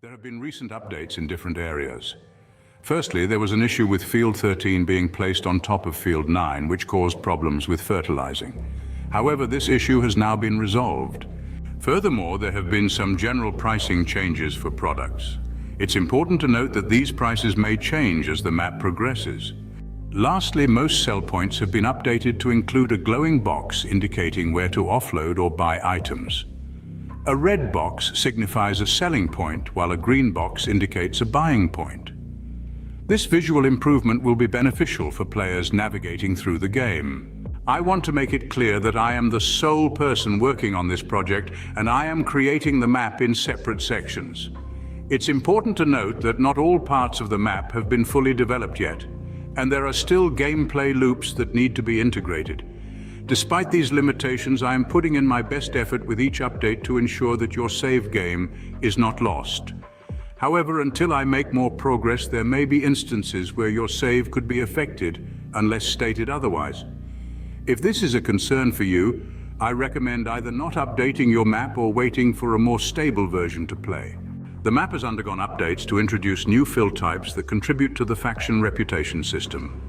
There have been recent updates in different areas. Firstly, there was an issue with Field 13 being placed on top of Field 9, which caused problems with fertilizing. However, this issue has now been resolved. Furthermore, there have been some general pricing changes for products. It's important to note that these prices may change as the map progresses. Lastly, most sell points have been updated to include a glowing box indicating where to offload or buy items. A red box signifies a selling point, while a green box indicates a buying point. This visual improvement will be beneficial for players navigating through the game. I want to make it clear that I am the sole person working on this project, and I am creating the map in separate sections. It's important to note that not all parts of the map have been fully developed yet, and there are still gameplay loops that need to be integrated. Despite these limitations, I am putting in my best effort with each update to ensure that your save game is not lost. However, until I make more progress, there may be instances where your save could be affected unless stated otherwise. If this is a concern for you, I recommend either not updating your map or waiting for a more stable version to play. The map has undergone updates to introduce new fill types that contribute to the faction reputation system.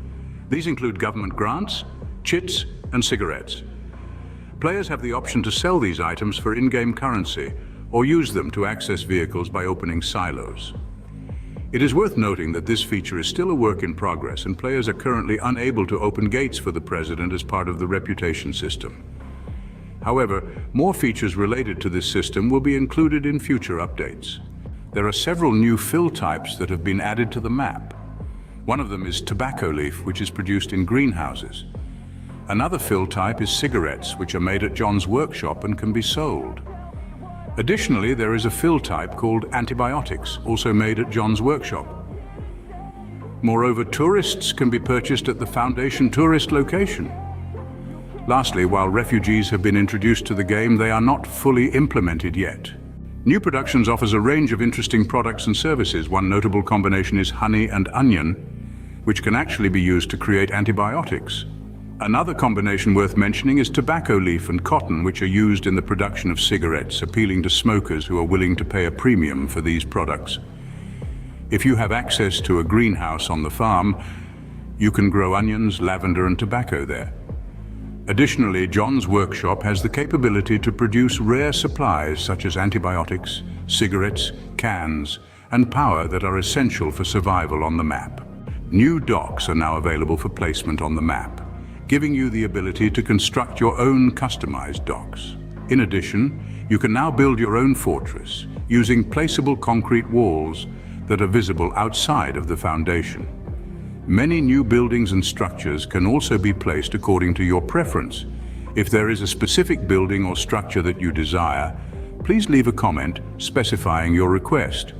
These include government grants, chits, and cigarettes. Players have the option to sell these items for in-game currency or use them to access vehicles by opening silos. It is worth noting that this feature is still a work in progress, and players are currently unable to open gates for the president as part of the reputation system. However, more features related to this system will be included in future updates. There are several new fill types that have been added to the map. One of them is tobacco leaf, which is produced in greenhouses. Another fill type is cigarettes, which are made at John's workshop and can be sold. Additionally, there is a fill type called antibiotics, also made at John's workshop. Moreover, tourists can be purchased at the Foundation tourist location. Lastly, while refugees have been introduced to the game, they are not fully implemented yet. New Productions offers a range of interesting products and services. One notable combination is honey and onion, which can actually be used to create antibiotics. Another combination worth mentioning is tobacco leaf and cotton, which are used in the production of cigarettes, appealing to smokers who are willing to pay a premium for these products. If you have access to a greenhouse on the farm, you can grow onions, lavender, and tobacco there. Additionally, John's workshop has the capability to produce rare supplies such as antibiotics, cigarettes, cans, and power that are essential for survival on the map. New docks are now available for placement on the map, giving you the ability to construct your own customized docks. In addition, you can now build your own fortress using placeable concrete walls that are visible outside of the foundation. Many new buildings and structures can also be placed according to your preference. If there is a specific building or structure that you desire, please leave a comment specifying your request.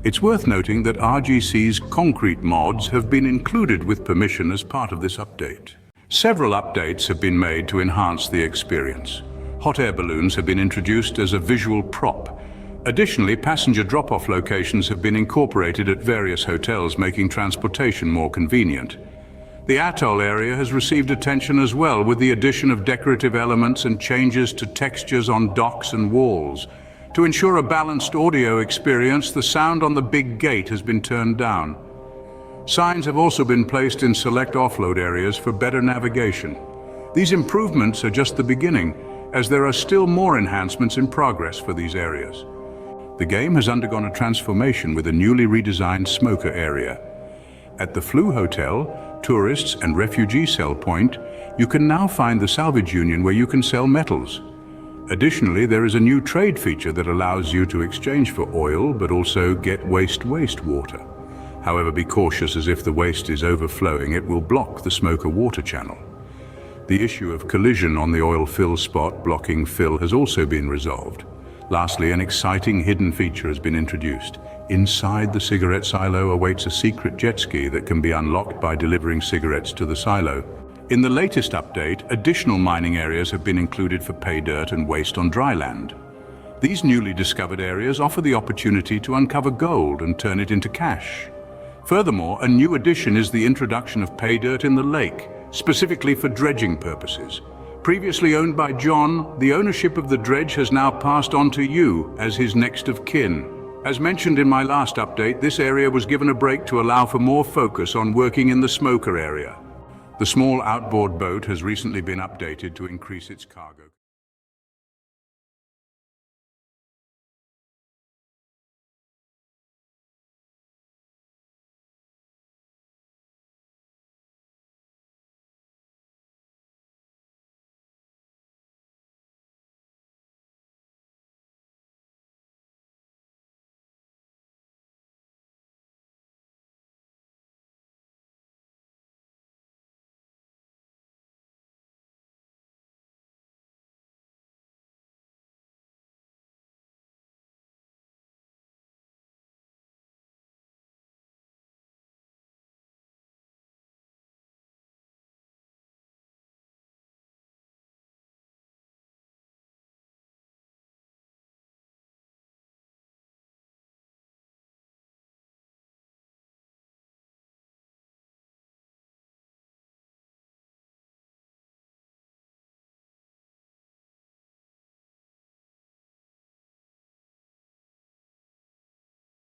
It's worth noting that RGC's concrete mods have been included with permission as part of this update. Several updates have been made to enhance the experience. Hot air balloons have been introduced as a visual prop. Additionally, passenger drop-off locations have been incorporated at various hotels, making transportation more convenient. The Atoll area has received attention as well, with the addition of decorative elements and changes to textures on docks and walls. To ensure a balanced audio experience, the sound on the big gate has been turned down. Signs have also been placed in select offload areas for better navigation. These improvements are just the beginning, as there are still more enhancements in progress for these areas. The game has undergone a transformation with a newly redesigned smoker area. At the Flu Hotel, tourists and refugee sell point, you can now find the salvage union where you can sell metals. Additionally, there is a new trade feature that allows you to exchange for oil, but also get wastewater. However, be cautious, as if the waste is overflowing, it will block the smoker water channel. The issue of collision on the oil fill spot blocking fill has also been resolved. Lastly, an exciting hidden feature has been introduced. Inside the cigarette silo awaits a secret jet ski that can be unlocked by delivering cigarettes to the silo. In the latest update, additional mining areas have been included for pay dirt and waste on dry land. These newly discovered areas offer the opportunity to uncover gold and turn it into cash. Furthermore, a new addition is the introduction of pay dirt in the lake, specifically for dredging purposes. Previously owned by John, the ownership of the dredge has now passed on to you as his next of kin. As mentioned in my last update, this area was given a break to allow for more focus on working in the smoker area. The small outboard boat has recently been updated to increase its cargo.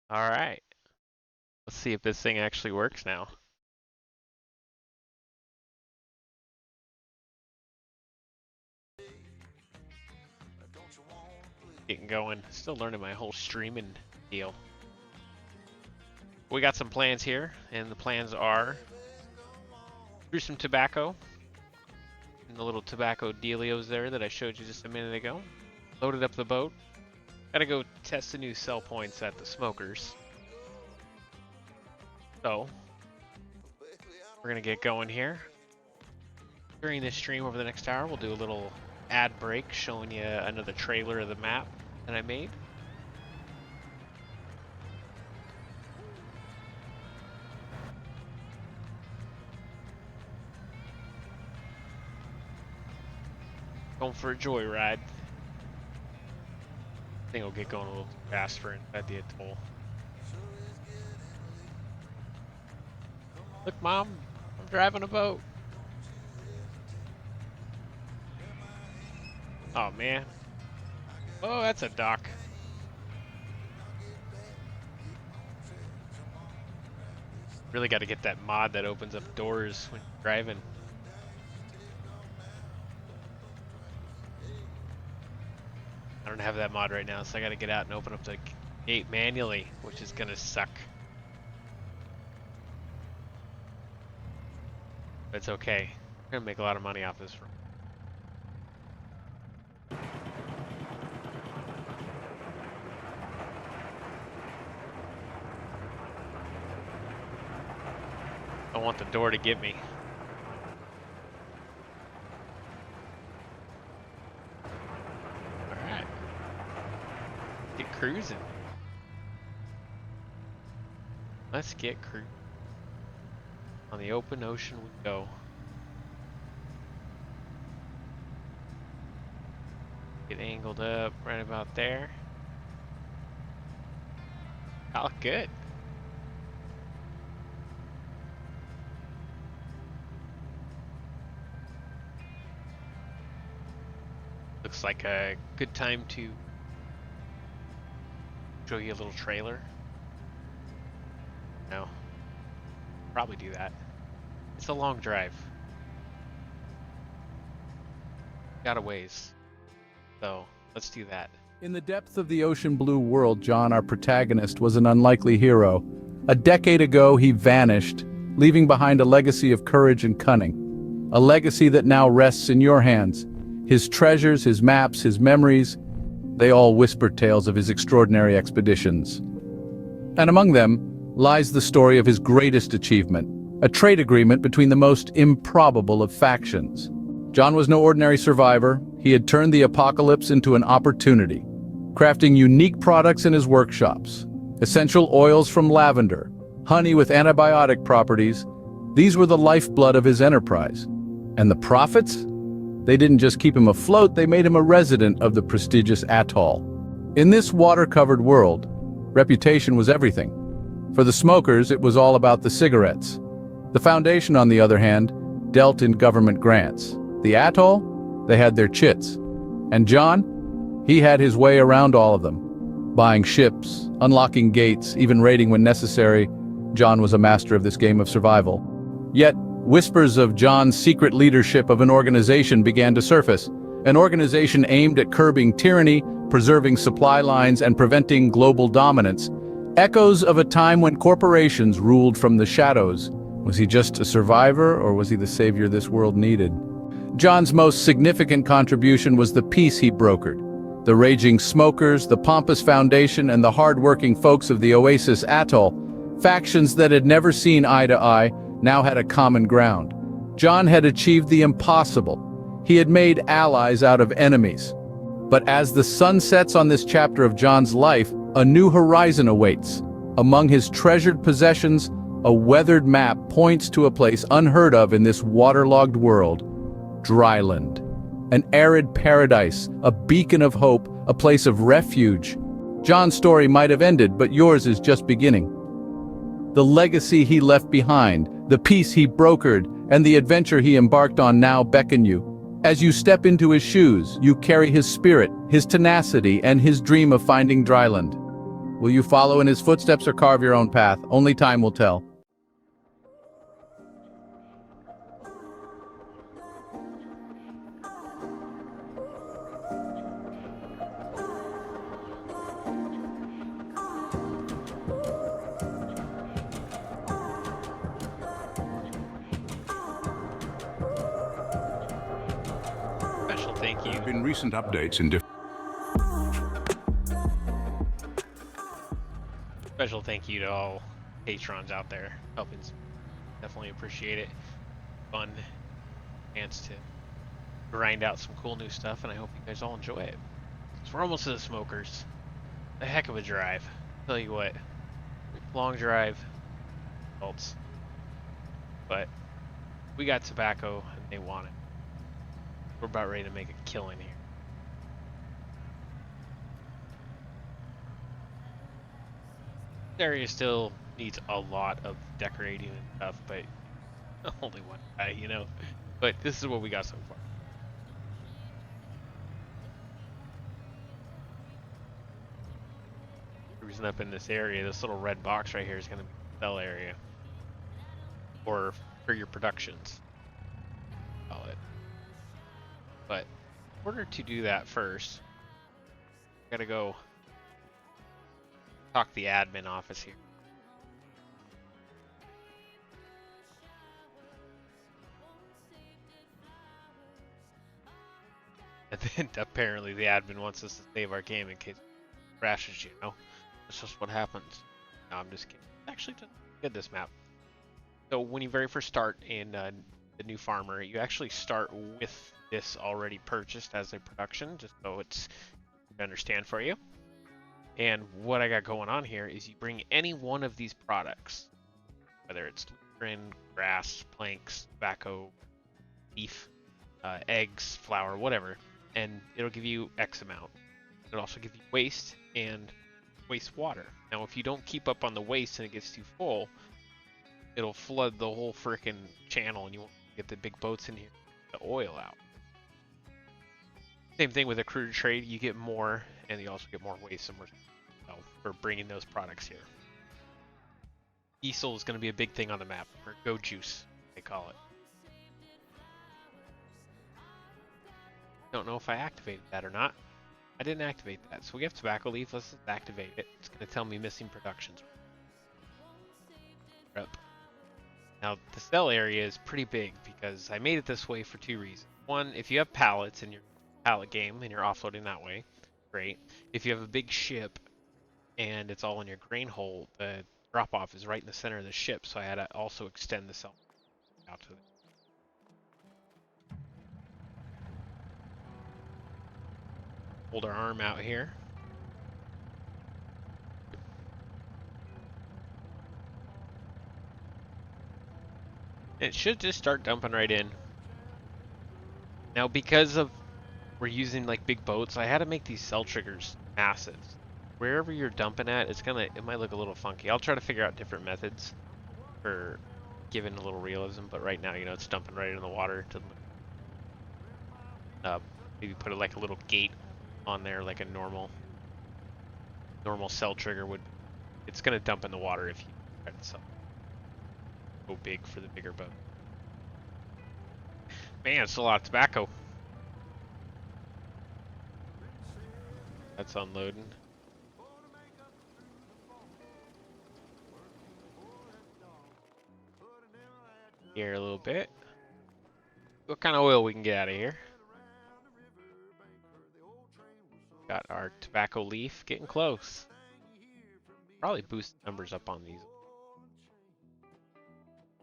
All right. Let's see if this thing actually works now. Getting going. Still learning my whole streaming deal. We got some plans here, and the plans are through some tobacco and the little tobacco dealios there that I showed you just a minute ago. Loaded up the boat. Gotta go test the new sell points at the smokers. So, we're gonna get going here. During this stream over the next hour, we'll do a little ad break showing you another trailer of the map that I made. Going for a joyride. I think it'll get going a little faster inside the atoll. Look, Mom, I'm driving a boat. Oh, man. Oh, that's a dock. Really got to get that mod that opens up doors when you're driving. I don't have that mod right now, so I got to get out and open up the gate manually, which is going to suck. But it's okay. We're going to make a lot of money off this room. I want the door to get me. Alright. Get cruising. Let's get cruising. On the open ocean we go. Get angled up right about there. Oh, good. Looks like a good time to show you a little trailer. No. Probably do that. It's a long drive. Got a ways. So, let's do that. In the depths of the ocean blue world, John, our protagonist, was an unlikely hero. A decade ago, he vanished, leaving behind a legacy of courage and cunning. A legacy that now rests in your hands. His treasures, his maps, his memories, they all whisper tales of his extraordinary expeditions. And among them lies the story of his greatest achievement, a trade agreement between the most improbable of factions. John was no ordinary survivor. He had turned the apocalypse into an opportunity, crafting unique products in his workshops. Essential oils from lavender, honey with antibiotic properties. These were the lifeblood of his enterprise. And the profits? They didn't just keep him afloat, they made him a resident of the prestigious atoll. In this water-covered world, reputation was everything. For the smokers, it was all about the cigarettes. The Foundation, on the other hand, dealt in government grants. The atoll, they had their chits. And John, he had his way around all of them. Buying ships, unlocking gates, even raiding when necessary, John was a master of this game of survival. Yet, whispers of John's secret leadership of an organization began to surface. An organization aimed at curbing tyranny, preserving supply lines, and preventing global dominance. Echoes of a time when corporations ruled from the shadows. Was he just a survivor, or was he the savior this world needed? John's most significant contribution was the peace he brokered. The raging smokers, the pompous foundation, and the hard-working folks of the Oasis Atoll, factions that had never seen eye to eye, now had a common ground. John had achieved the impossible. He had made allies out of enemies. But as the sun sets on this chapter of John's life, a new horizon awaits. Among his treasured possessions, a weathered map points to a place unheard of in this waterlogged world: Dryland. An arid paradise, a beacon of hope, a place of refuge. John's story might have ended, but yours is just beginning. The legacy he left behind, the peace he brokered, and the adventure he embarked on now beckon you. As you step into his shoes, you carry his spirit, his tenacity, and his dream of finding Dryland. Will you follow in his footsteps or carve your own path? Only time will tell. Thank you. There have been recent updates in different... Special thank you to all patrons out there helping. Definitely appreciate it. Fun chance to grind out some cool new stuff, and I hope you guys all enjoy it. So we're almost to the smokers. A heck of a drive. Tell you what, long drive, results. But we got tobacco, and they want it. We're about ready to make a killing here. This area still needs a lot of decorating and stuff, but only one guy, you know. But this is what we got so far. Cruising up in this area, this little red box right here is going to be the sell area, or for your productions, call it. But in order to do that first, gotta go talk the admin office here. And then apparently the admin wants us to save our game in case it crashes, you know? That's just what happens. No, I'm just kidding. Actually, get this map. So when you very first start in the new farmer, you actually start with this already purchased as a production, just so it's to understand for you. And what I got going on here is you bring any one of these products, whether it's lucerne, grass, planks, tobacco, beef, eggs, flour, whatever, and it'll give you X amount. It'll also give you waste and wastewater. Now, if you don't keep up on the waste and it gets too full, it'll flood the whole frickin' channel, and you won't get the big boats in here to oil out. Same thing with a crude trade, you get more, and you also get more waste and more for bringing those products here. Diesel is going to be a big thing on the map, or go juice, they call it. Don't know if I activated that or not. I didn't activate that, so we have tobacco leaf. Let's just activate it. It's going to tell me missing productions. Up. Now, the sell area is pretty big because I made it this way for two reasons. One, if you have pallets in your pallet game and you're offloading that way, great. If you have a big ship and it's all in your grain hole, the drop-off is right in the center of the ship, so I had to also extend the sell out to the... Hold our arm out here. It should just start dumping right in. Now, because of we're using like big boats, I had to make these cell triggers massive. Wherever you're dumping at, it might look a little funky. I'll try to figure out different methods for giving a little realism, but right now, you know, it's dumping right in the water. Maybe put like a little gate on there, like a normal normal cell trigger would. It's gonna dump in the water if you try to sell. Go big for the bigger boat. Man, it's a lot of tobacco. That's unloading. Here a little bit. What kind of oil we can get out of here? Got our tobacco leaf getting close. Probably boost the numbers up on these.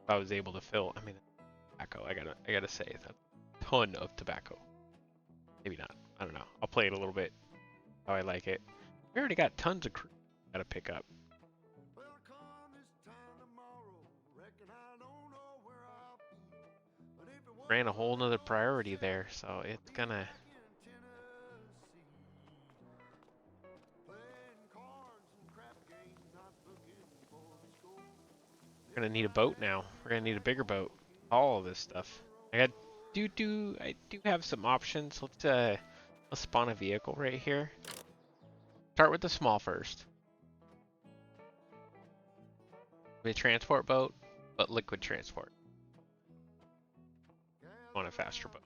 If I was able to fill, I mean, tobacco. I gotta say, it's a ton of tobacco. Maybe not. I don't know. I'll play it a little bit. How I like it. We already got tons of crew. Gotta pick up. Ran a whole nother priority there, so it's gonna. We're gonna need a boat now. We're gonna need a bigger boat. All of this stuff. I do have some options. Let's spawn a vehicle right here. Start with the small first. A transport boat, but liquid transport. On a faster boat.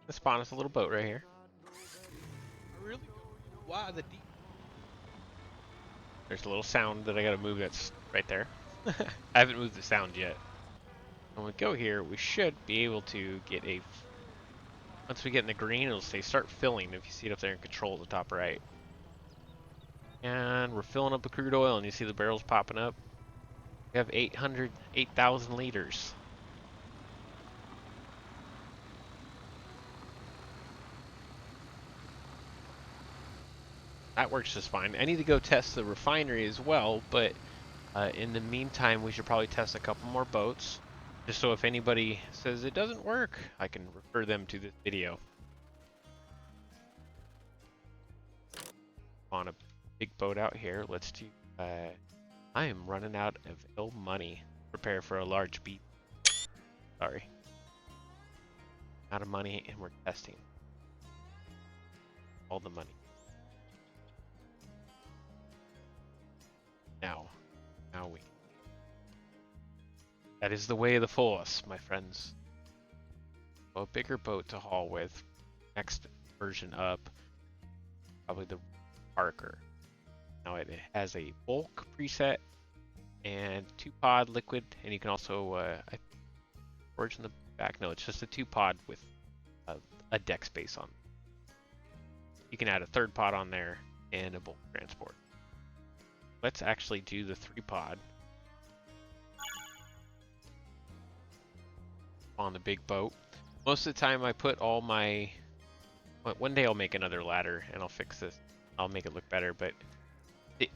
Let's spawn us a little boat right here. Really? Wow, the deep. There's a little sound that I gotta move that's right there. I haven't moved the sound yet. When we go here, we should be able to get a... Once we get in the green, it'll say start filling if you see it up there in control at the top right. And we're filling up the crude oil and you see the barrels popping up. We have 8,000 liters. That works just fine. I need to go test the refinery as well, but in the meantime, we should probably test a couple more boats. Just so if anybody says it doesn't work, I can refer them to this video. On a big boat out here, let's do... I am running out of ill money. Prepare for a large beat. Sorry. Out of money and we're testing. All the money. Now we. That is the way of the force, my friends. So a bigger boat to haul with. Next version up. Probably the Parker. Now it has a bulk preset and 2-pod liquid, and you can also storage in the back. No, it's just a 2-pod with a deck space on. You can add a 3rd pod on there and a bulk transport. Let's actually do the 3-pod on the big boat. Most of the time I put all my... One day I'll make another ladder and I'll fix this. I'll make it look better, but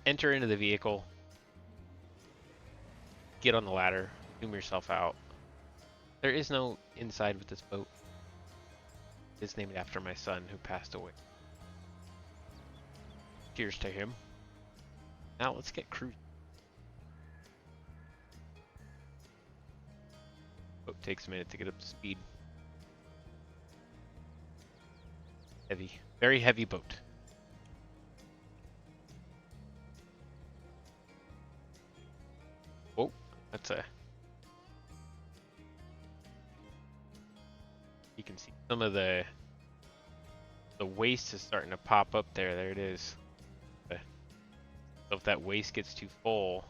enter into the vehicle, get on the ladder, zoom yourself out. There is no inside with this boat. It's named after my son who passed away. Cheers to him. Now let's get cruising. Boat takes a minute to get up to speed. Heavy, very heavy boat. Whoa, that's a... You can see some of the waste is starting to pop up there. There it is. So if that waste gets too full,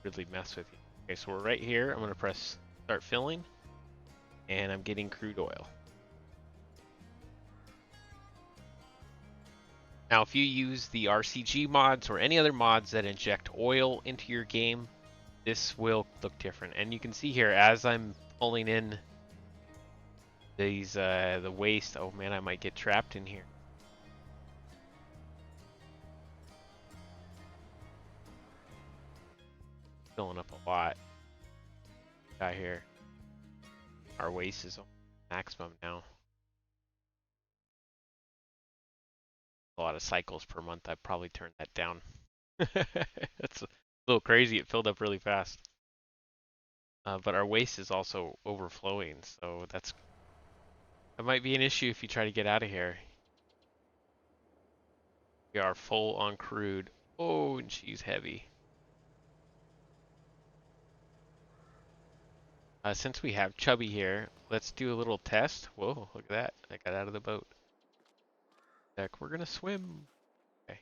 really mess with you. Okay, so we're right here. I'm gonna press start filling, and I'm getting crude oil. Now, if you use the RCG mods or any other mods that inject oil into your game, this will look different. And you can see here, as I'm pulling in these the waste. Oh man, I might get trapped in here. Filling up a lot. Got here. Our waste is maximum now. A lot of cycles per month. I'd probably turn that down. That's a little crazy. It filled up really fast. But our waste is also overflowing, so that's That might be an issue if you try to get out of here. We are full on crude. Oh, and she's heavy. Since we have Chubby here, let's do a little test. Whoa, look at that. I got out of the boat. Heck, we're gonna swim. Okay.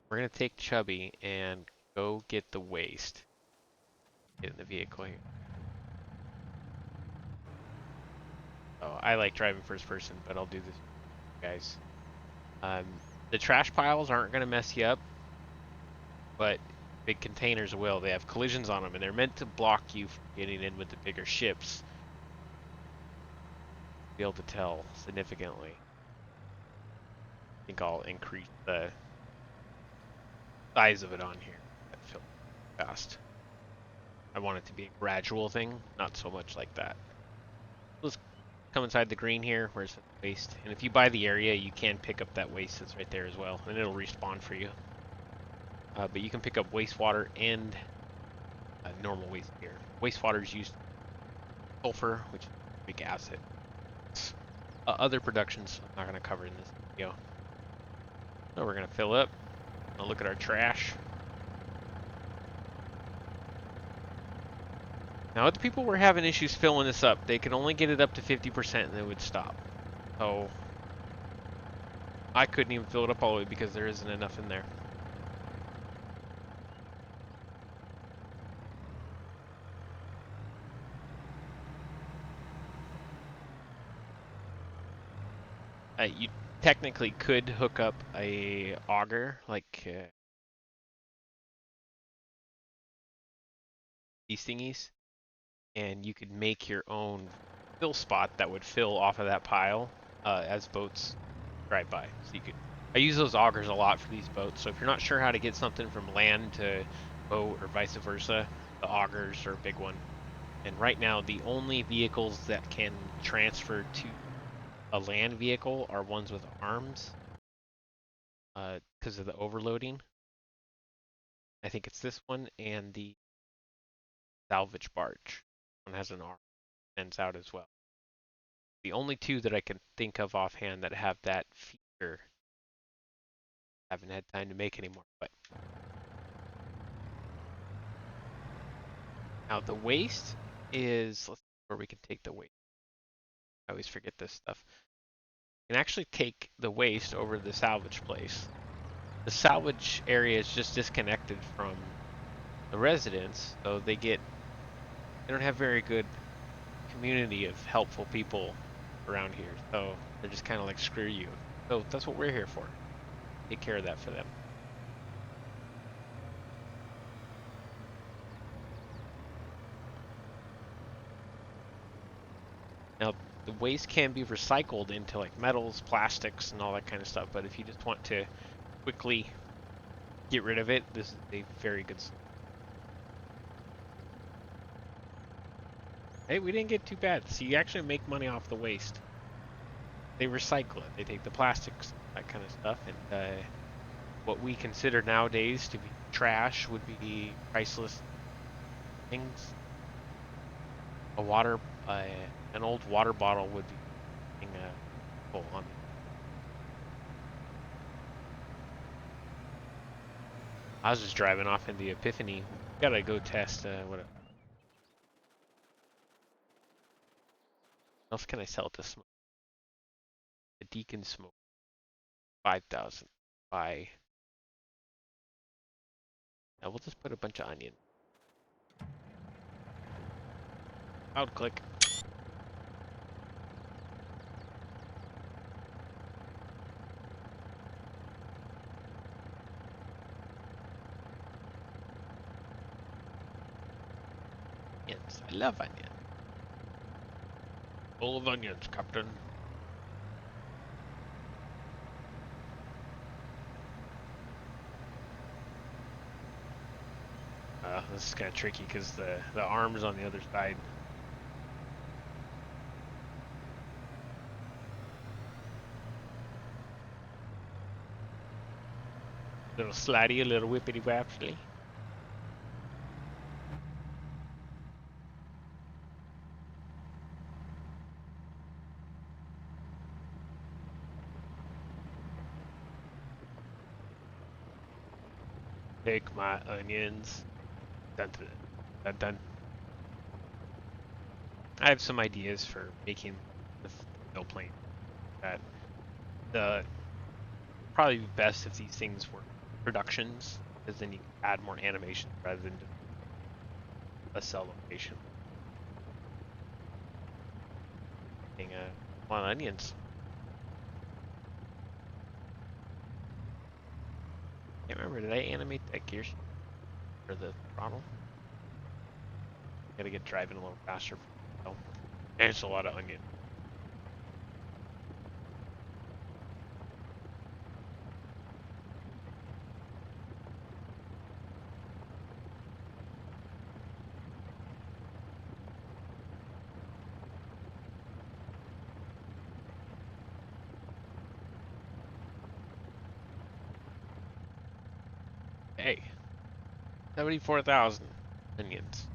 We're gonna take Chubby and go get the waste. Get in the vehicle here. Oh, I like driving first person, but I'll do this, guys. The trash piles aren't gonna mess you up, but big containers will. They have collisions on them, and they're meant to block you from getting in with the bigger ships. Be able to tell significantly. I think I'll increase the size of it on here. That feels fast. I want it to be a gradual thing, not so much like that. Let's come inside the green here, where's the waste? And if you buy the area, you can pick up that waste that's right there as well, and it'll respawn for you. But you can pick up wastewater and normal waste here. Wastewater is used sulfur, which is a big acid. Other productions I'm not going to cover in this video. So we're going to fill up. I'll look at our trash. Now other people were having issues filling this up. They could only get it up to 50% and they would stop. So I couldn't even fill it up all the way because there isn't enough in there. You technically could hook up a auger like these thingies, and you could make your own fill spot that would fill off of that pile as boats drive by. So you could. I use those augers a lot for these boats. So if you're not sure how to get something from land to boat or vice versa, the augers are a big one. And right now, the only vehicles that can transfer to a land vehicle are ones with arms because of the overloading. I think it's this one and the salvage barge. One has an arm, ends out as well. The only two that I can think of offhand that have that feature. Haven't had time to make anymore, but now the waste is where we can take the waste. I always forget this stuff. You can actually take the waste over to the salvage place. The salvage area is just disconnected from the residents, so they don't have very good community of helpful people around here. So they're just kind of like, screw you. So that's what we're here for. Take care of that for them. Now, the waste can be recycled into like metals, plastics, and all that kind of stuff, but if you just want to quickly get rid of it, this is a very good solution. Hey, we didn't get too bad. So you actually make money off the waste. They recycle it. They take the plastics, that kind of stuff, and what we consider nowadays to be trash would be priceless things. An old water bottle would be full on. I was just driving off in the Epiphany. Gotta go test what else can I sell to smoke? A Deacon smoke. 5,000. Buy. Now we'll just put a bunch of onion. Out click. Onions. I love onion. Full of onions, Captain. This is kind of tricky because the arm's on the other side. Little slidey, a little whippity wapsly. Take my onions. Dun, dun, dun, dun. I have some ideas for making the fill plane. That the probably be best if these things were productions, because then you can add more animation rather than just a cell location. Getting a lot of onions. Can't remember, did I animate that gear shift or the throttle? Gotta get driving a little faster. Oh, there's a lot of onion. Hey, 74,000 onions.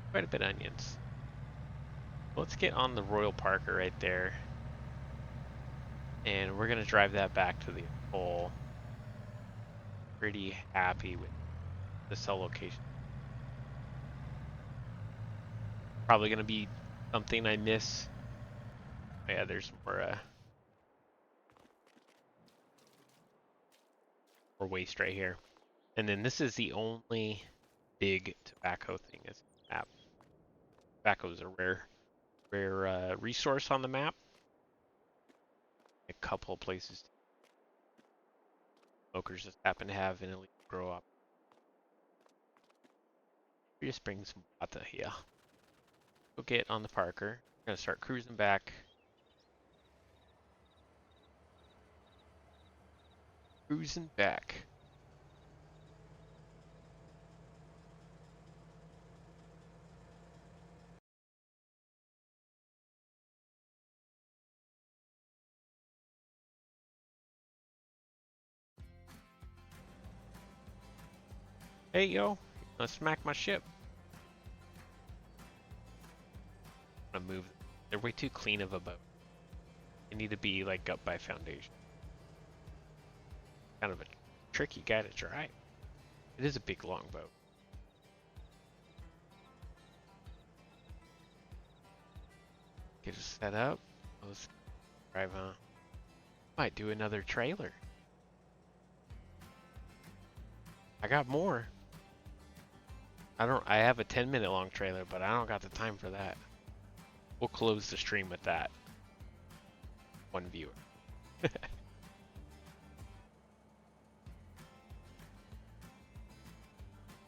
Quite a bit of onions. Let's get on the Royal Parker right there. And we're gonna drive that back to the Atoll. Pretty happy with the cell location. Probably gonna be something I miss. Oh yeah, there's more waste right here. And then this is the only big tobacco thing is map. Tobacco is a rare resource on the map. A couple of places smokers just happen to have an illegal grow up. We just bring some water here. Go get on the Parker. We're gonna start cruising back. Cruising back. Hey yo, let's smack my ship. I'm gonna move. They're way too clean of a boat. They need to be like up by foundation. Kind of a tricky guy to drive. It is a big long boat. Get it set up. Let's drive on. Might do another trailer. I got more. I have a 10-minute long trailer, but I don't got the time for that. We'll close the stream with that. One viewer.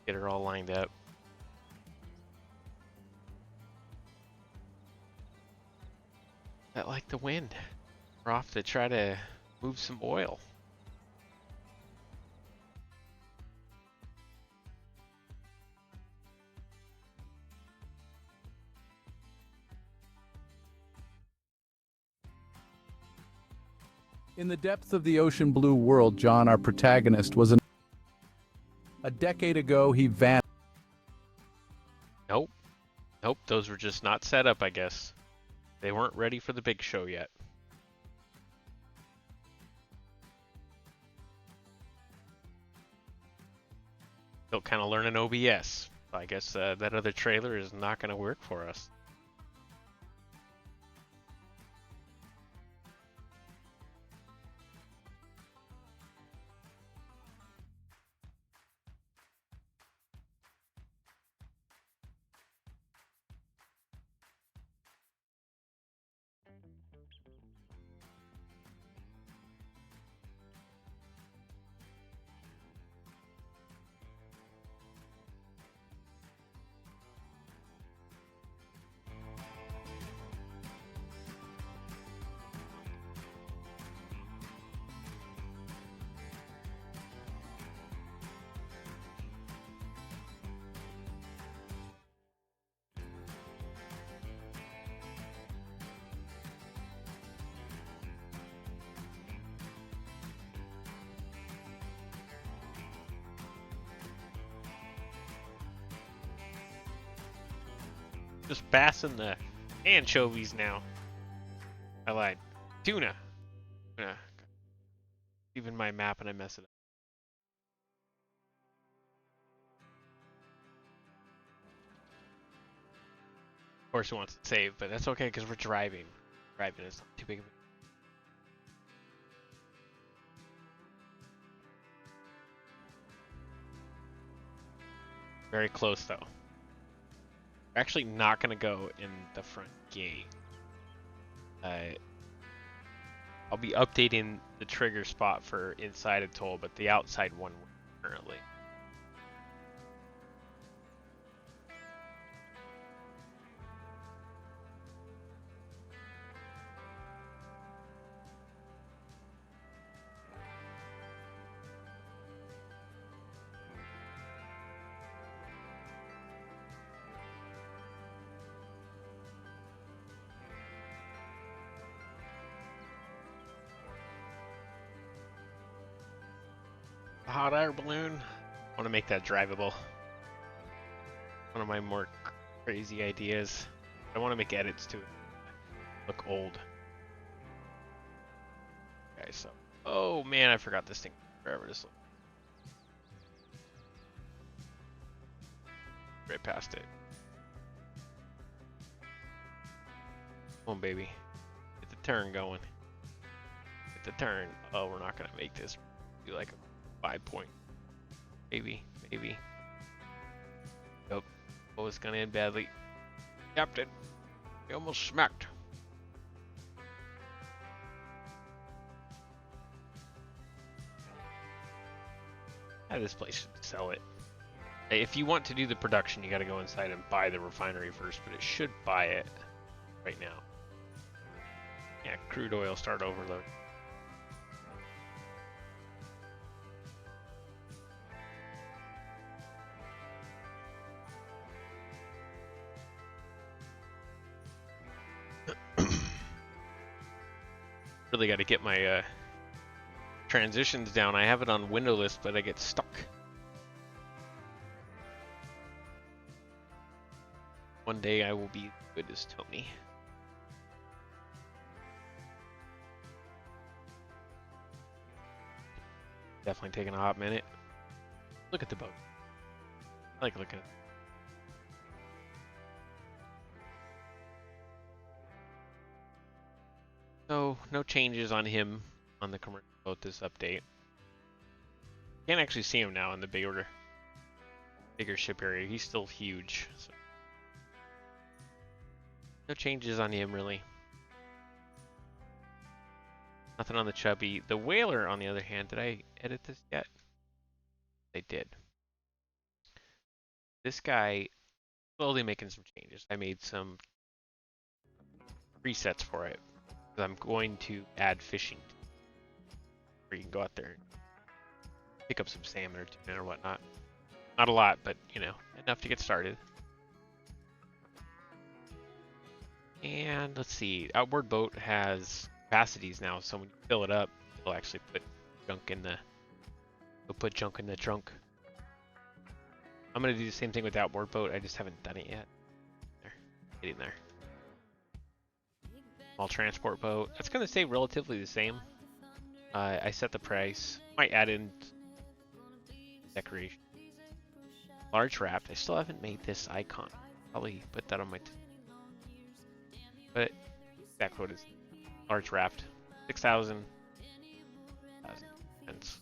Get her all lined up. I like the wind. We're off to try to move some oil. In the depths of the ocean blue world, John, our protagonist, was a decade ago, he vanished. Nope. Nope, those were just not set up, I guess. They weren't ready for the big show yet. Still kind of learning OBS. I guess that other trailer is not going to work for us. Just bassing the anchovies now. I lied. Tuna. Even my map and I mess it up. course, it wants to save, but that's okay because we're driving. Driving is not too big of a... Very close though. We're actually not gonna go in the front gate. I'll be updating the trigger spot for inside Atoll, but the outside one currently. Hot air balloon. I want to make that drivable. One of my more crazy ideas. I want to make edits to it. Look old. Okay, so. Oh man, I forgot this thing forever. Just look. Right past it. Come on, baby. Get the turn going. Get the turn. Oh, we're not gonna make this do like a 5-point. Maybe. Nope. Oh, it's gonna end badly. Captain. You almost smacked. This place should sell it. If you want to do the production, you gotta go inside and buy the refinery first, but it should buy it right now. Yeah, crude oil start overload. Really got to get my transitions down. I have it on windowless, but I get stuck. One day I will be good as Tony. Definitely taking a hot minute. Look at the boat. I like looking at it. So, no changes on him on the commercial boat this update. Can't actually see him now in the bigger ship area. He's still huge. So. No changes on him, really. Nothing on the chubby. The whaler, on the other hand, did I edit this yet? I did. This guy, slowly making some changes. I made some presets for it. I'm going to add fishing, where you can go out there and pick up some salmon or tuna or whatnot. Not a lot, but you know, enough to get started. And let's see, outboard boat has capacities now, so when you fill it up, it'll actually put junk in the trunk. I'm gonna do the same thing with outboard boat. I just haven't done it yet. There, getting there. Small transport boat. That's going to stay relatively the same. I set the price. Might add in decoration. Large wrapped. I still haven't made this icon. Probably put that on my... But exactly what it is. Large wrapped. 6,000. Pence.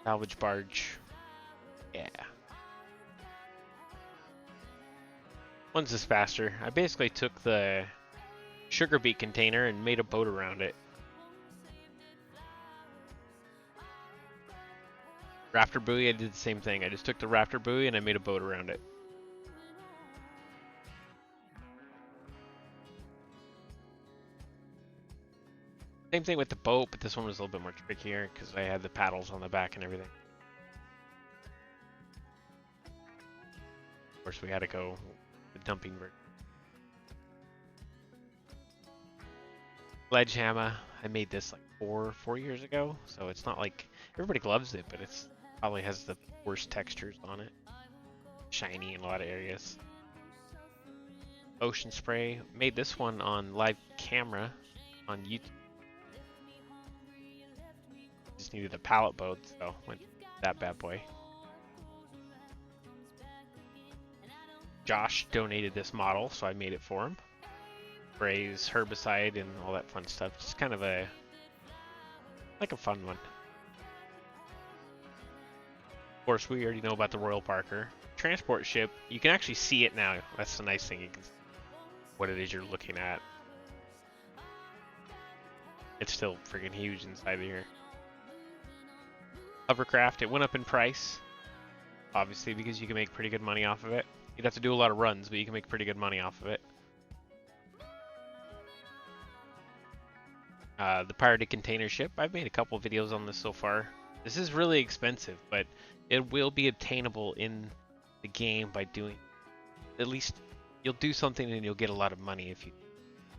Salvage barge. Yeah. One's just faster. I basically took the sugar beet container and made a boat around it. Rafter buoy, I did the same thing. I just took the rafter buoy and I made a boat around it. Same thing with the boat, but this one was a little bit more trickier because I had the paddles on the back and everything. Of course, we had to go the dumping version. Sledgehammer. I made this like four years ago, so it's not like everybody loves it, but it's probably has the worst textures on it. Shiny in a lot of areas. Ocean spray. Made this one on live camera on YouTube. Just needed a pallet boat, so went that bad boy. Josh donated this model, so I made it for him. Sprays herbicide and all that fun stuff. It's kind of a fun one. Of course, we already know about the Royal Parker. Transport ship, you can actually see it now. That's the nice thing. You can see what it is you're looking at. It's still freaking huge inside of here. Hovercraft, it went up in price. Obviously, because you can make pretty good money off of it. You'd have to do a lot of runs, but you can make pretty good money off of it. The pirated container ship, I've made a couple videos on this so far. This is really expensive, but it will be attainable in the game by doing, at least you'll do something and you'll get a lot of money if you,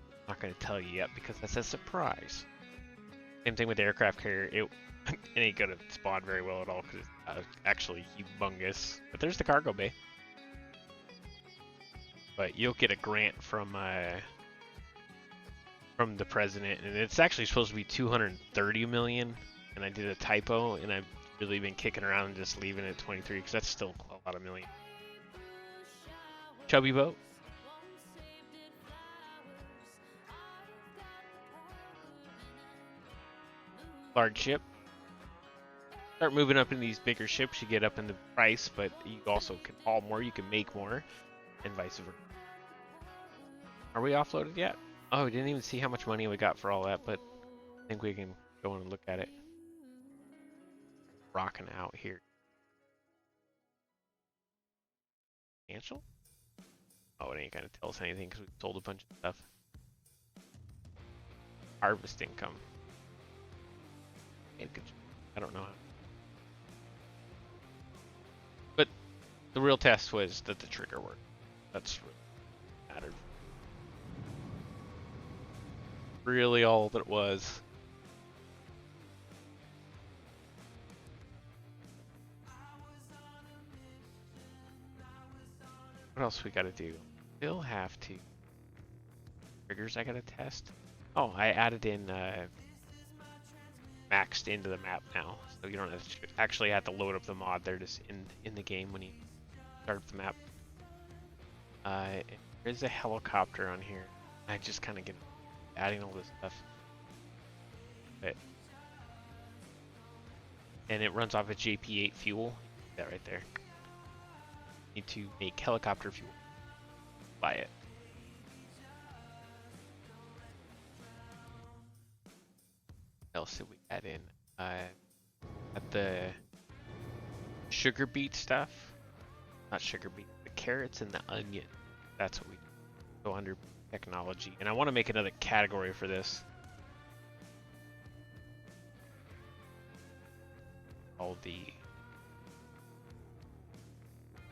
I'm not going to tell you yet because that's a surprise. Same thing with the aircraft carrier, it ain't going to spawn very well at all because it's actually humongous. But there's the cargo bay. But you'll get a grant from the president, and it's actually supposed to be 230 million, and I did a typo, and I've really been kicking around and just leaving it at 23 because that's still a lot of million. Chubby boat. Large ship. Start moving up in these bigger ships, you get up in the price, but you also can haul more, you can make more, and vice versa. Are we offloaded yet? Oh, we didn't even see how much money we got for all that, but I think we can go in and look at it. Rocking out here. Financial? Oh, it ain't gonna tell us anything because we sold a bunch of stuff. Harvest income. I don't know how. But the real test was that the trigger worked. That's what mattered. Really all that it was. What else we gotta do? Still have to. Triggers I gotta test. Oh, I added in maxed into the map now, so you don't actually have to load up the mod. They're just in the game when you start up the map. There's a helicopter on here. I just kind of get adding all this stuff. But, and it runs off of JP8 fuel. That right there. Need to make helicopter fuel. Buy it. What else did we add in? At the sugar beet stuff. Not sugar beet, the carrots and the onion. That's what we go under technology. And I want to make another category for this. All the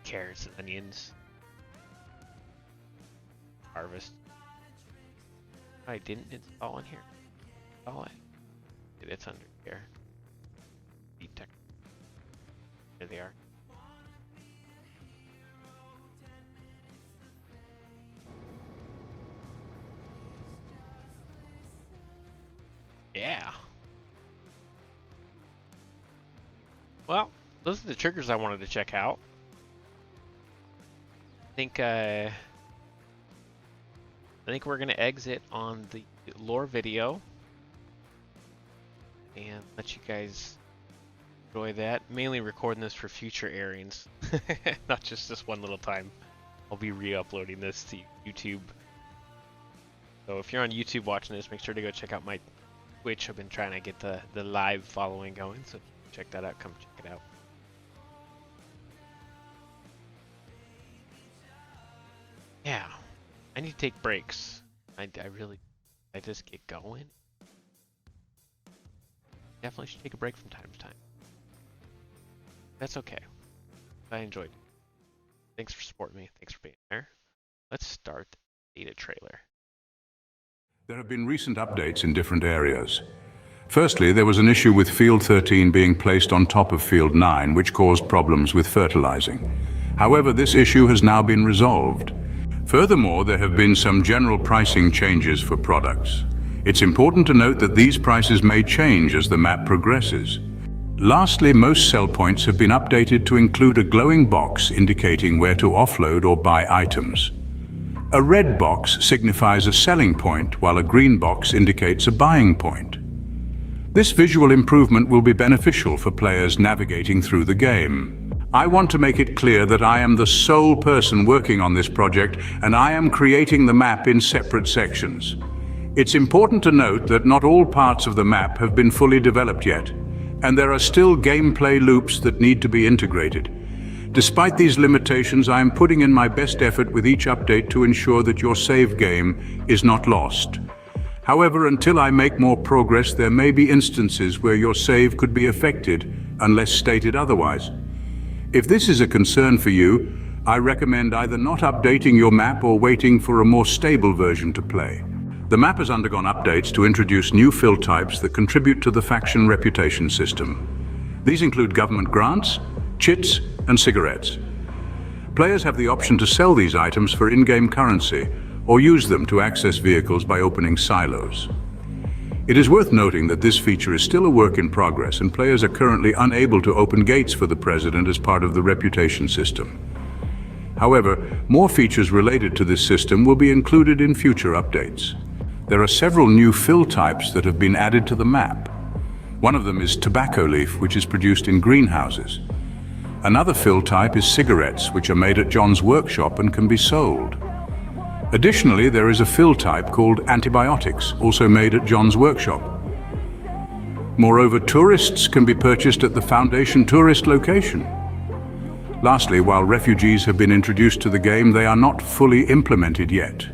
carrots and onions. Harvest. I didn't install in here. Install it. It's under here. Detect. There they are. Yeah. Well, those are the triggers I wanted to check out. I think we're gonna exit on the lore video and let you guys enjoy that. Mainly recording this for future airings, not just this one little time. I'll be re-uploading this to YouTube. So if you're on YouTube watching this, make sure to go check out my Twitch. I've been trying to get the live following going, so check that out. Come check it out. Yeah, I need to take breaks. I just get going. Definitely should take a break from time to time. That's okay. I enjoyed it. Thanks for supporting me. Thanks for being there. Let's start the data trailer. There have been recent updates in different areas. Firstly, there was an issue with Field 13 being placed on top of Field 9, which caused problems with fertilizing. However, this issue has now been resolved. Furthermore, there have been some general pricing changes for products. It's important to note that these prices may change as the map progresses. Lastly, most sell points have been updated to include a glowing box indicating where to offload or buy items. A red box signifies a selling point, while a green box indicates a buying point. This visual improvement will be beneficial for players navigating through the game. I want to make it clear that I am the sole person working on this project, and I am creating the map in separate sections. It's important to note that not all parts of the map have been fully developed yet, and there are still gameplay loops that need to be integrated. Despite these limitations, I am putting in my best effort with each update to ensure that your save game is not lost. However, until I make more progress, there may be instances where your save could be affected, unless stated otherwise. If this is a concern for you, I recommend either not updating your map or waiting for a more stable version to play. The map has undergone updates to introduce new fill types that contribute to the faction reputation system. These include government grants, chits, and cigarettes. Players have the option to sell these items for in-game currency, or use them to access vehicles by opening silos. It is worth noting that this feature is still a work in progress, and players are currently unable to open gates for the President as part of the reputation system. However, more features related to this system will be included in future updates. There are several new fill types that have been added to the map. One of them is tobacco leaf, which is produced in greenhouses. Another fill type is cigarettes, which are made at John's workshop and can be sold. Additionally, there is a fill type called antibiotics, also made at John's workshop. Moreover, tourists can be purchased at the Foundation tourist location. Lastly, while refugees have been introduced to the game, they are not fully implemented yet.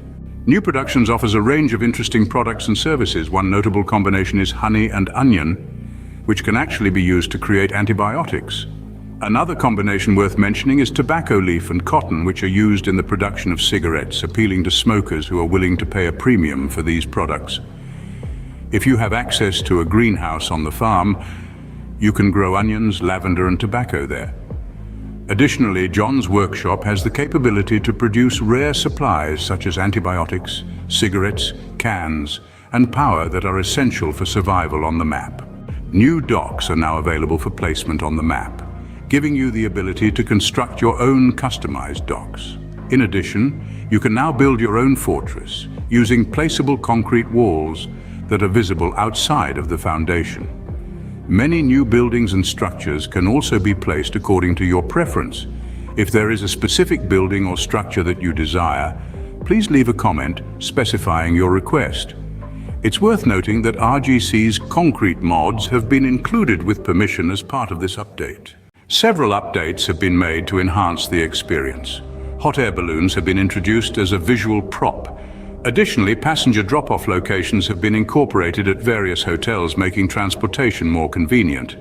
New Productions offers a range of interesting products and services. One notable combination is honey and onion, which can actually be used to create antibiotics. Another combination worth mentioning is tobacco leaf and cotton, which are used in the production of cigarettes, appealing to smokers who are willing to pay a premium for these products. If you have access to a greenhouse on the farm, you can grow onions, lavender, and tobacco there. Additionally, John's workshop has the capability to produce rare supplies such as antibiotics, cigarettes, cans, and power that are essential for survival on the map. New docks are now available for placement on the map, giving you the ability to construct your own customized docks. In addition, you can now build your own fortress using placeable concrete walls that are visible outside of the foundation. Many new buildings and structures can also be placed according to your preference. If there is a specific building or structure that you desire, please leave a comment specifying your request. It's worth noting that RGC's concrete mods have been included with permission as part of this update. Several updates have been made to enhance the experience. Hot air balloons have been introduced as a visual prop. Additionally, passenger drop-off locations have been incorporated at various hotels, making transportation more convenient.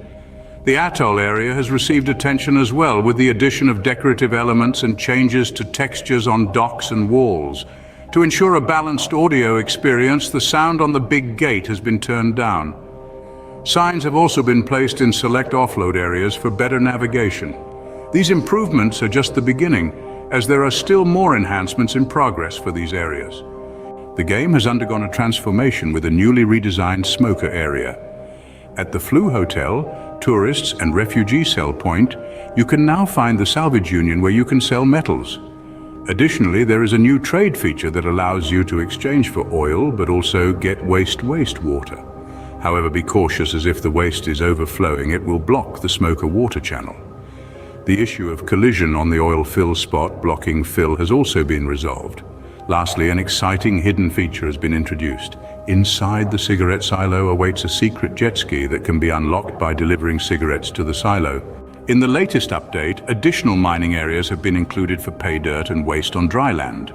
The Atoll area has received attention as well, with the addition of decorative elements and changes to textures on docks and walls. To ensure a balanced audio experience, the sound on the big gate has been turned down. Signs have also been placed in select offload areas for better navigation. These improvements are just the beginning, as there are still more enhancements in progress for these areas. The game has undergone a transformation with a newly redesigned smoker area. At the Flu Hotel, tourists and refugee sell point, you can now find the salvage union where you can sell metals. Additionally, there is a new trade feature that allows you to exchange for oil, but also get wastewater. However, be cautious, as if the waste is overflowing, it will block the smoker water channel. The issue of collision on the oil fill spot blocking fill has also been resolved. Lastly, an exciting hidden feature has been introduced. Inside the cigarette silo awaits a secret jet ski that can be unlocked by delivering cigarettes to the silo. In the latest update, additional mining areas have been included for pay dirt and waste on dry land.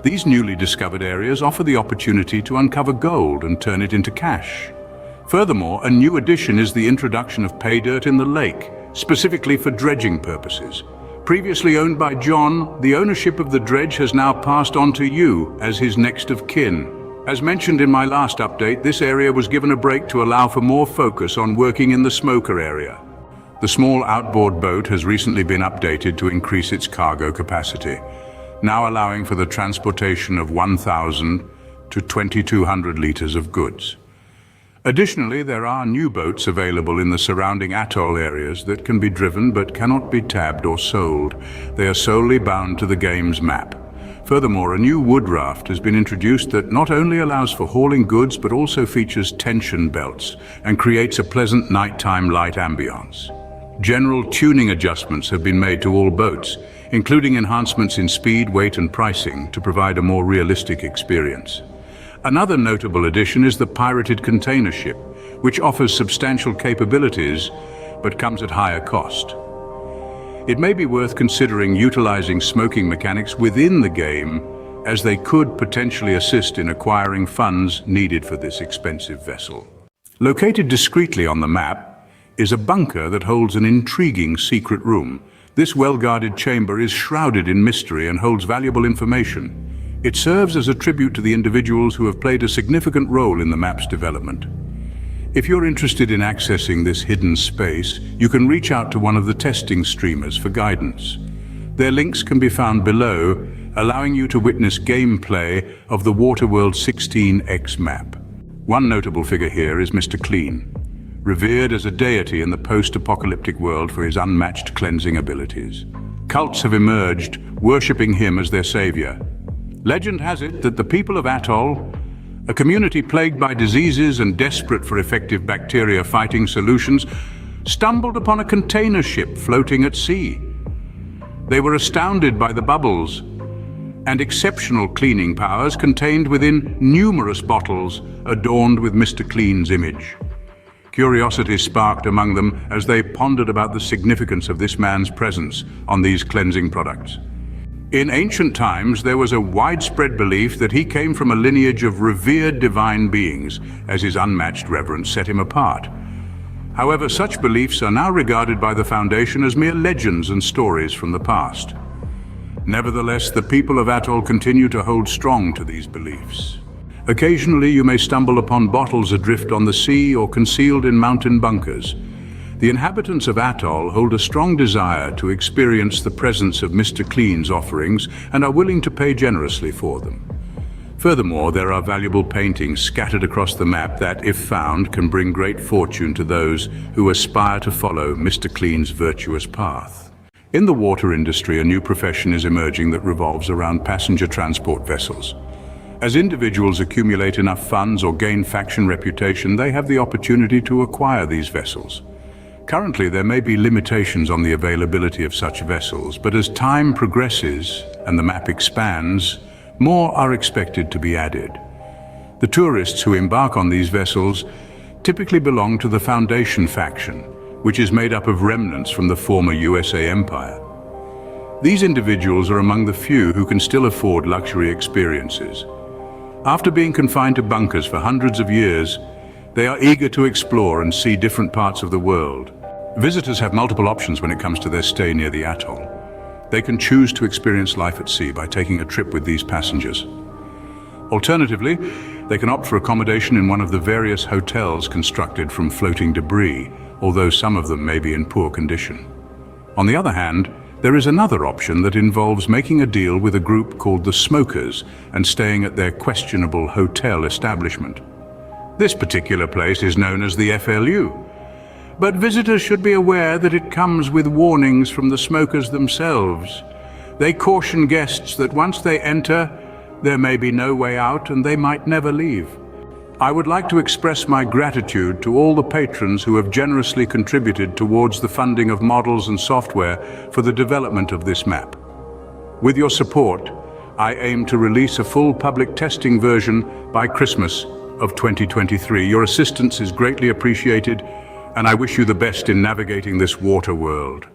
These newly discovered areas offer the opportunity to uncover gold and turn it into cash. Furthermore, a new addition is the introduction of pay dirt in the lake, specifically for dredging purposes. Previously owned by John, the ownership of the dredge has now passed on to you as his next of kin. As mentioned in my last update, this area was given a break to allow for more focus on working in the smoker area. The small outboard boat has recently been updated to increase its cargo capacity, now allowing for the transportation of 1,000 to 2,200 liters of goods. Additionally, there are new boats available in the surrounding atoll areas that can be driven but cannot be tabbed or sold. They are solely bound to the game's map. Furthermore, a new wood raft has been introduced that not only allows for hauling goods but also features tension belts and creates a pleasant nighttime light ambiance. General tuning adjustments have been made to all boats, including enhancements in speed, weight and pricing to provide a more realistic experience. Another notable addition is the pirated container ship, which offers substantial capabilities but comes at higher cost. It may be worth considering utilizing smoking mechanics within the game, as they could potentially assist in acquiring funds needed for this expensive vessel. Located discreetly on the map is a bunker that holds an intriguing secret room. This well-guarded chamber is shrouded in mystery and holds valuable information. It serves as a tribute to the individuals who have played a significant role in the map's development. If you're interested in accessing this hidden space, you can reach out to one of the testing streamers for guidance. Their links can be found below, allowing you to witness gameplay of the waterworld16x map. One notable figure here is Mr. Clean, revered as a deity in the post-apocalyptic world for his unmatched cleansing abilities. Cults have emerged, worshipping him as their savior. Legend has it that the people of Atoll, a community plagued by diseases and desperate for effective bacteria-fighting solutions, stumbled upon a container ship floating at sea. They were astounded by the bubbles and exceptional cleaning powers contained within numerous bottles adorned with Mr. Clean's image. Curiosity sparked among them as they pondered about the significance of this man's presence on these cleansing products. In ancient times, there was a widespread belief that he came from a lineage of revered divine beings, as his unmatched reverence set him apart. However, such beliefs are now regarded by the Foundation as mere legends and stories from the past. Nevertheless, the people of Atoll continue to hold strong to these beliefs. Occasionally, you may stumble upon bottles adrift on the sea or concealed in mountain bunkers. The inhabitants of Atoll hold a strong desire to experience the presence of Mr. Clean's offerings and are willing to pay generously for them. Furthermore, there are valuable paintings scattered across the map that, if found, can bring great fortune to those who aspire to follow Mr. Clean's virtuous path. In the water industry, a new profession is emerging that revolves around passenger transport vessels. As individuals accumulate enough funds or gain faction reputation, they have the opportunity to acquire these vessels. Currently, there may be limitations on the availability of such vessels, but as time progresses and the map expands, more are expected to be added. The tourists who embark on these vessels typically belong to the Foundation faction, which is made up of remnants from the former USA Empire. These individuals are among the few who can still afford luxury experiences. After being confined to bunkers for hundreds of years, they are eager to explore and see different parts of the world. Visitors have multiple options when it comes to their stay near the atoll. They can choose to experience life at sea by taking a trip with these passengers. Alternatively, they can opt for accommodation in one of the various hotels constructed from floating debris, although some of them may be in poor condition. On the other hand, there is another option that involves making a deal with a group called the Smokers and staying at their questionable hotel establishment. This particular place is known as the FLU. But visitors should be aware that it comes with warnings from the smokers themselves. They caution guests that once they enter, there may be no way out and they might never leave. I would like to express my gratitude to all the patrons who have generously contributed towards the funding of models and software for the development of this map. With your support, I aim to release a full public testing version by Christmas of 2023. Your assistance is greatly appreciated, and I wish you the best in navigating this water world.